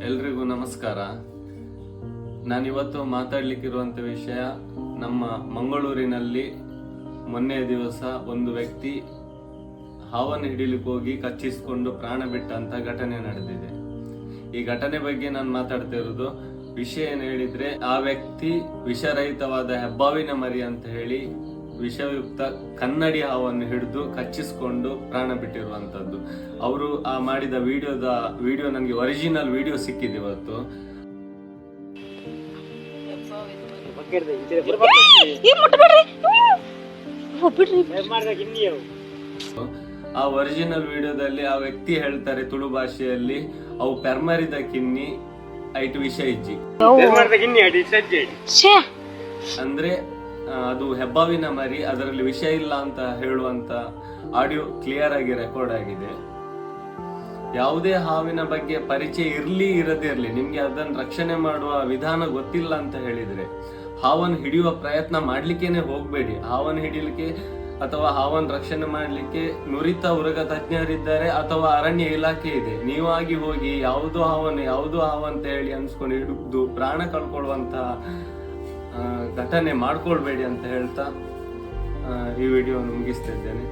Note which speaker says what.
Speaker 1: ಎಲ್ರಿಗೂ ನಮಸ್ಕಾರ. ನಾನಿವತ್ತು ಮಾತಾಡ್ಲಿಕ್ಕಿರುವಂಥ ವಿಷಯ, ನಮ್ಮ ಮಂಗಳೂರಿನಲ್ಲಿ ಮೊನ್ನೆ ದಿವಸ ಒಂದು ವ್ಯಕ್ತಿ ಹಾವನ್ನು ಹಿಡಿಲಿಕ್ಕೆ ಹೋಗಿ ಕಚ್ಚಿಸಿಕೊಂಡು ಪ್ರಾಣ ಬಿಟ್ಟಂತ ಘಟನೆ ನಡೆದಿದೆ. ಈ ಘಟನೆ ಬಗ್ಗೆ ನಾನು ಮಾತಾಡ್ತಿರೋದು. ವಿಷಯ ಏನು ಹೇಳಿದ್ರೆ, ಆ ವ್ಯಕ್ತಿ ವಿಷರಹಿತವಾದ ಹೆಬ್ಬಾವಿನ ಮರಿ ಅಂತ ಹೇಳಿ ವಿಷಯುಕ್ತ ಕನ್ನಡಿ ಹಾವನ್ನು ಹಿಡಿದು ಕಚ್ಚಿಸಿಕೊಂಡು ಪ್ರಾಣ ಬಿಟ್ಟಿರುವಂತದ್ದು. ಅವರು ಆ ಮಾಡಿದ ವಿಡಿಯೋ ನನಗೆ ಒರಿಜಿನಲ್ ವಿಡಿಯೋ ಸಿಕ್ಕಿದೆ ಇವತ್ತು. ಆ ಒರಿಜಿನಲ್ ವಿಡಿಯೋದಲ್ಲಿ ಆ ವ್ಯಕ್ತಿ ಹೇಳ್ತಾರೆ ತುಳು ಭಾಷೆಯಲ್ಲಿ, ಅವು ಪೆರ್ಮರಿದ ಕಿನ್ನಿ ಐಟು ವಿಷ ಇಜ್ಜಿ ಅಂದ್ರೆ ಅದು ಹೆಬ್ಬಾವಿನ ಮರಿ, ಅದರಲ್ಲಿ ವಿಷ ಇಲ್ಲ ಅಂತ ಹೇಳುವಂತ ಆಡಿಯೋ ಕ್ಲಿಯರ್ ಆಗಿ ರೆಕಾರ್ಡ್ ಆಗಿದೆ. ಯಾವುದೇ ಹಾವಿನ ಬಗ್ಗೆ ಪರಿಚಯ ಇರ್ಲಿ ಇರದೇ ಇರ್ಲಿ, ನಿಮ್ಗೆ ಅದನ್ನ ರಕ್ಷಣೆ ಮಾಡುವ ವಿಧಾನ ಗೊತ್ತಿಲ್ಲ ಅಂತ ಹೇಳಿದ್ರೆ ಹಾವನ್ನು ಹಿಡಿಯುವ ಪ್ರಯತ್ನ ಮಾಡ್ಲಿಕ್ಕೇನೆ ಹೋಗ್ಬೇಡಿ. ಹಾವನ್ನು ಹಿಡಿಲಿಕ್ಕೆ ಅಥವಾ ಹಾವನ್ನು ರಕ್ಷಣೆ ಮಾಡ್ಲಿಕ್ಕೆ ನುರಿತ ಉರಗ ತಜ್ಞರಿದ್ದಾರೆ ಅಥವಾ ಅರಣ್ಯ ಇಲಾಖೆ ಇದೆ. ನೀವಾಗಿ ಹೋಗಿ ಯಾವುದೋ ಹಾವಂತ ಹೇಳಿ ಅನ್ಸ್ಕೊಂಡು ಹಿಡಿದು ಪ್ರಾಣ ಕಳ್ಕೊಳ್ಳುವಂತ ಘಟನೆ ಮಾಡ್ಕೊಳ್ಬೇಡಿ ಅಂತ ಹೇಳ್ತಾ ಈ ವಿಡಿಯೋವನ್ನು ಮುಗಿಸ್ತಾ ಇದ್ದೇನೆ.